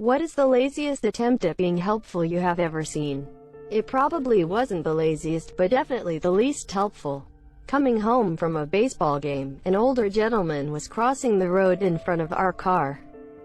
What is the laziest attempt at being helpful you have ever seen? It probably wasn't the laziest, but definitely the least helpful. Coming home from a baseball game, an older gentleman was crossing the road in front of our car.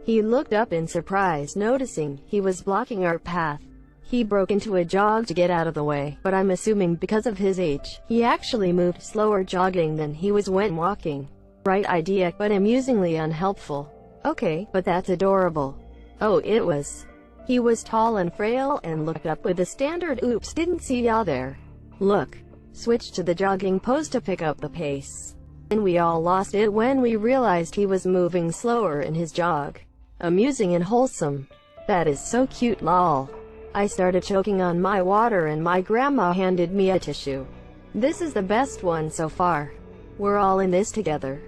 He looked up in surprise, noticing he was blocking our path. He broke into a jog to get out of the way, but I'm assuming because of his age, he actually moved slower jogging than he was when walking. Right idea, but amusingly unhelpful. Okay, but that's adorable. Oh, it was. He was tall and frail, and looked up with a standard "oops, didn't see ya there" look. Switched to the jogging pose to pick up the pace. And we all lost it when we realized he was moving slower in his jog. Amusing and wholesome. That is so cute, lol. I started choking on my water and my grandma handed me a tissue. This is the best one so far. We're all in this together.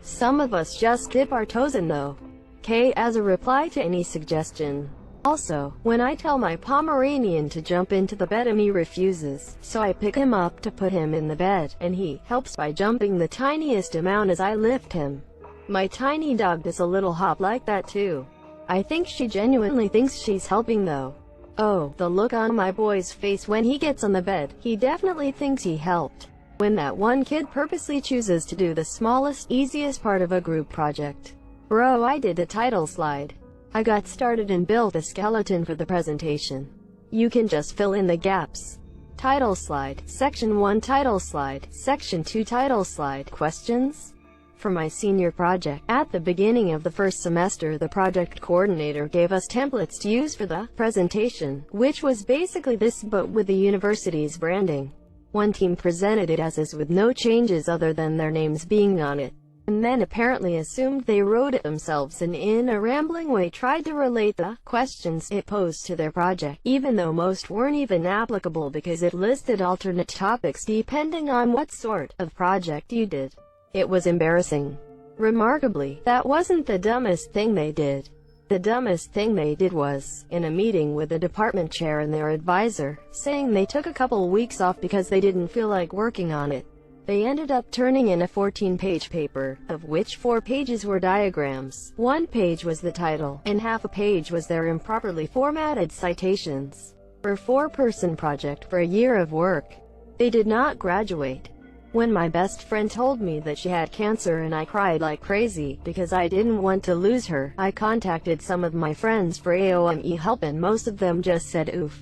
Some of us just dip our toes in though. K as a reply to any suggestion. Also, when I tell my Pomeranian to jump into the bed and he refuses, so I pick him up to put him in the bed, and he helps by jumping the tiniest amount as I lift him. My tiny dog does a little hop like that too. I think she genuinely thinks she's helping though. Oh, the look on my boy's face when he gets on the bed, he definitely thinks he helped. When that one kid purposely chooses to do the smallest, easiest part of a group project. Bro, I did a title slide. I got started and built a skeleton for the presentation. You can just fill in the gaps. Title slide, Section 1 title slide, Section 2 title slide. Questions? For my senior project, at the beginning of the first semester, the project coordinator gave us templates to use for the presentation, which was basically this but with the university's branding. One team presented it as is with no changes other than their names being on it, and then apparently assumed they wrote it themselves and in a rambling way tried to relate the questions it posed to their project, even though most weren't even applicable because it listed alternate topics depending on what sort of project you did. It was embarrassing. Remarkably, that wasn't the dumbest thing they did. The dumbest thing they did was, in a meeting with the department chair and their advisor, saying they took a couple weeks off because they didn't feel like working on it. They ended up turning in a 14-page paper, of which 4 pages were diagrams, 1 page was the title, and half a page was their improperly formatted citations. For a 4-person project for a year of work. They did not graduate. When my best friend told me that she had cancer and I cried like crazy because I didn't want to lose her, I contacted some of my friends for AOME help and most of them just said oof.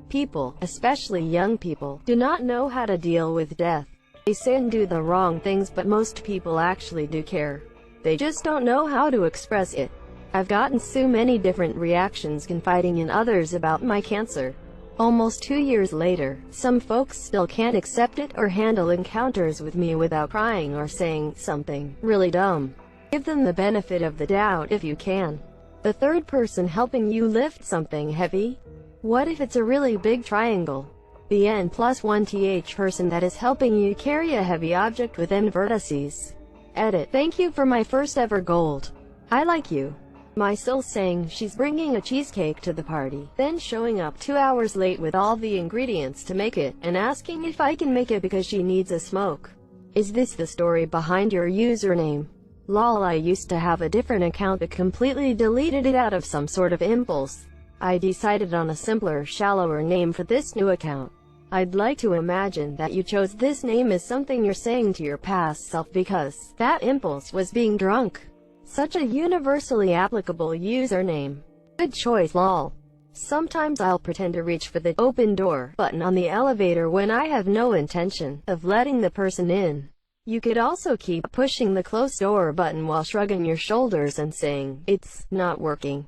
People, especially young people, do not know how to deal with death. They say and do the wrong things, but most people actually do care. They just don't know how to express it. I've gotten so many different reactions confiding in others about my cancer. Almost 2 years later, some folks still can't accept it or handle encounters with me without crying or saying something really dumb. Give them the benefit of the doubt if you can. The third person helping you lift something heavy? What if it's a really big triangle? The n+1th person that is helping you carry a heavy object with n vertices. Edit. Thank you for my first ever gold. I like you. My still saying she's bringing a cheesecake to the party, then showing up 2 hours late with all the ingredients to make it, and asking if I can make it because she needs a smoke. Is this the story behind your username? Lol, I used to have a different account but completely deleted it out of some sort of impulse. I decided on a simpler, shallower name for this new account. I'd like to imagine that you chose this name as something you're saying to your past self because that impulse was being drunk. Such a universally applicable username. Good choice, lol. Sometimes I'll pretend to reach for the open door button on the elevator when I have no intention of letting the person in. You could also keep pushing the close door button while shrugging your shoulders and saying, "It's not working."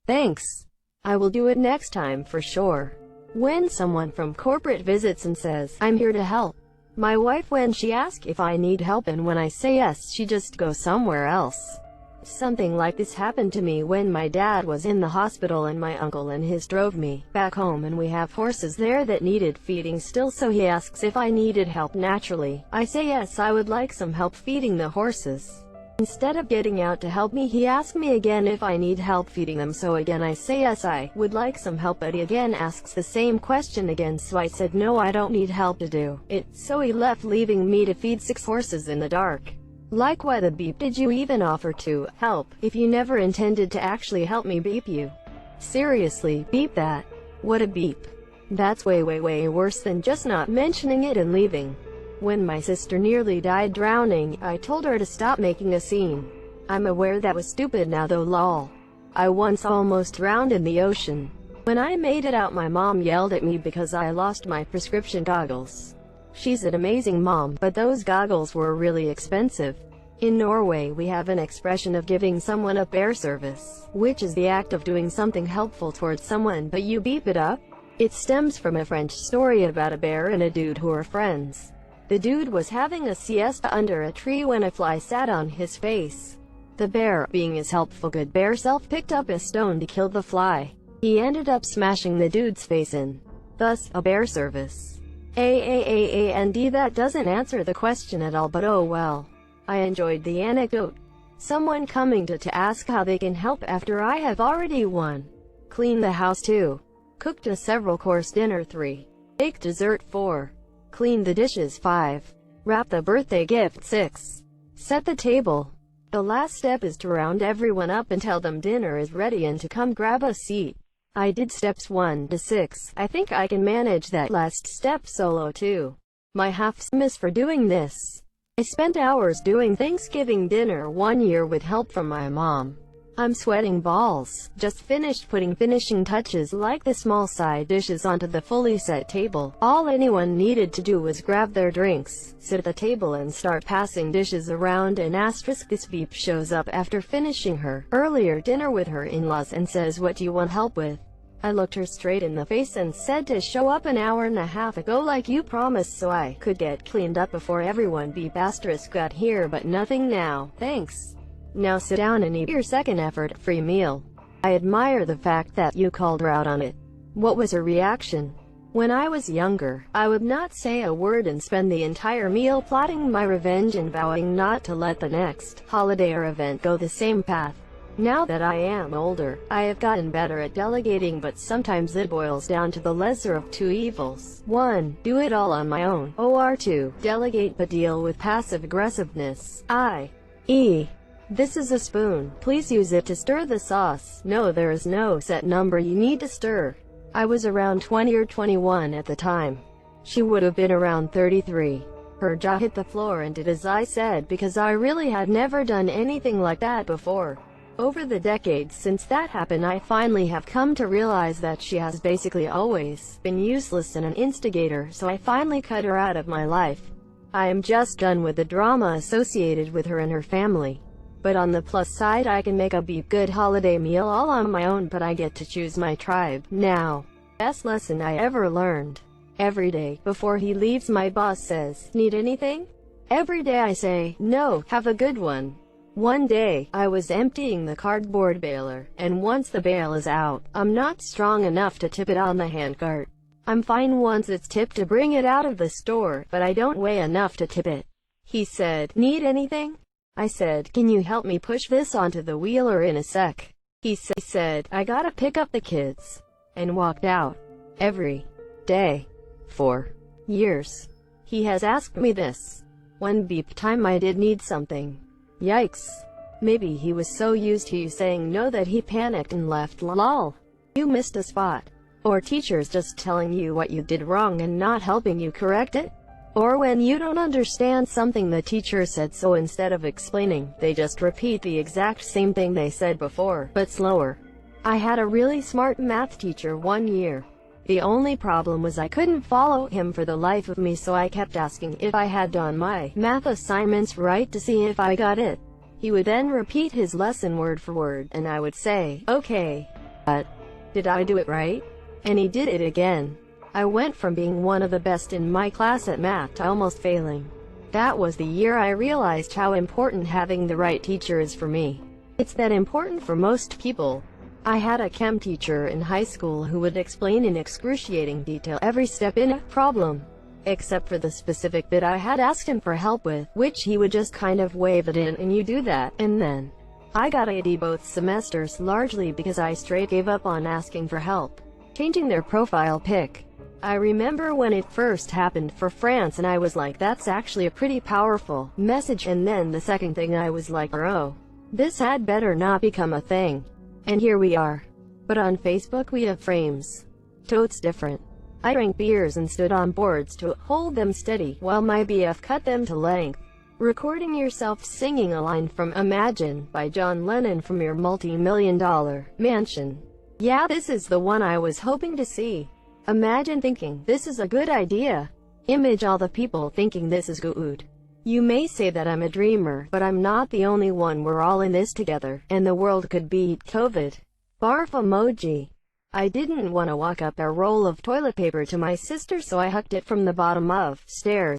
Thanks. I will do it next time for sure. When someone from corporate visits and says, "I'm here to help." My wife when she asks if I need help and when I say yes, she just goes somewhere else. Something like this happened to me when my dad was in the hospital and my uncle and his drove me back home, and we have horses there that needed feeding still, so he asks if I needed help. Naturally, I say yes, I would like some help feeding the horses. Instead of getting out to help me, he asked me again if I need help feeding them, so again I say yes, I would like some help, but he again asks the same question again, so I said no, I don't need help to do it, so he left, leaving me to feed 6 horses in the dark. Like, why the beep did you even offer to help if you never intended to actually help me beep you? Seriously, beep that. What a beep. That's way worse than just not mentioning it and leaving. When my sister nearly died drowning, I told her to stop making a scene. I'm aware that was stupid now though, lol. I once almost drowned in the ocean. When I made it out, my mom yelled at me because I lost my prescription goggles. She's an amazing mom, but those goggles were really expensive. In Norway we have an expression of giving someone a bear service, which is the act of doing something helpful towards someone but you beep it up. It stems from a French story about a bear and a dude who were friends. The dude was having a siesta under a tree when a fly sat on his face. The bear, being his helpful good bear self, picked up a stone to kill the fly. He ended up smashing the dude's face in. Thus, a bear service. And that doesn't answer the question at all, but oh well. I enjoyed the anecdote. Someone coming to ask how they can help after I have already 1. Clean the house 2. Cooked a several-course dinner 3. Bake dessert 4. Clean the dishes 5. Wrap the birthday gift 6. Set the table. The last step is to round everyone up and tell them dinner is ready and to come grab a seat. I did steps 1 to 6. I think I can manage that last step solo too. My half miss for doing this. I spent hours doing Thanksgiving dinner 1 year with help from my mom. I'm sweating balls. Just finished putting finishing touches like the small side dishes onto the fully set table. All anyone needed to do was grab their drinks, sit at the table and start passing dishes around. And asterisk, this beep shows up after finishing her earlier dinner with her in-laws and says, "What do you want help with?" I looked her straight in the face and said to show up an hour and a half ago like you promised so I could get cleaned up before everyone beep asterisk got here, but nothing now, thanks. Now sit down and eat your second effort-free meal. I admire the fact that you called her out on it. What was her reaction? When I was younger, I would not say a word and spend the entire meal plotting my revenge and vowing not to let the next holiday or event go the same path. Now that I am older, I have gotten better at delegating, but sometimes it boils down to the lesser of two evils. 1. Do it all on my own. Or 2. Delegate but deal with passive aggressiveness. I.e. This is a spoon. Please use it to stir the sauce. No, there is no set number you need to stir. I was around 20 or 21 at the time. She would have been around 33. Her jaw hit the floor and did as I said because I really had never done anything like that before. Over the decades since that happened, I finally have come to realize that she has basically always been useless and an instigator, so I finally cut her out of my life. I am just done with the drama associated with her and her family. But on the plus side, I can make a good holiday meal all on my own, but I get to choose my tribe now. Best lesson I ever learned. Every day, before he leaves, my boss says, "Need anything?" Every day I say, "No, have a good one." One day, I was emptying the cardboard baler, and once the bale is out, I'm not strong enough to tip it on the handcart. I'm fine once it's tipped to bring it out of the store, but I don't weigh enough to tip it. He said, "Need anything?" I said, "Can you help me push this onto the wheeler in a sec?" He said, "I gotta pick up the kids," and walked out. Every day. For years. He has asked me this. One beep time I did need something. Yikes. Maybe he was so used to you saying no that he panicked and left. Lol. You missed a spot. Or teachers just telling you what you did wrong and not helping you correct it. Or when you don't understand something the teacher said, so instead of explaining, they just repeat the exact same thing they said before, but slower. I had a really smart math teacher 1 year. The only problem was I couldn't follow him for the life of me, so I kept asking if I had done my math assignments right to see if I got it. He would then repeat his lesson word for word, and I would say, "Okay, but did I do it right?" And he did it again. I went from being one of the best in my class at math to almost failing. That was the year I realized how important having the right teacher is for me. It's that important for most people. I had a chem teacher in high school who would explain in excruciating detail every step in a problem, except for the specific bit I had asked him for help with, which he would just kind of wave it in, and you do that, and then. I got a D both semesters, largely because I straight gave up on asking for help. Changing their profile pic. I remember when it first happened for France and I was like, that's actually a pretty powerful message, and then the second thing I was like, oh, this had better not become a thing. And here we are. But on Facebook we have frames. Totes different. I drank beers and stood on boards to hold them steady, while my BF cut them to length. Recording yourself singing a line from Imagine by John Lennon from your multi-million-dollar mansion. Yeah, this is the one I was hoping to see. Imagine thinking, this is a good idea. Image all the people thinking this is good. You may say that I'm a dreamer, but I'm not the only one. We're all in this together, and the world could beat COVID. Barf emoji. I didn't want to walk up a roll of toilet paper to my sister, so I hucked it from the bottom of stairs.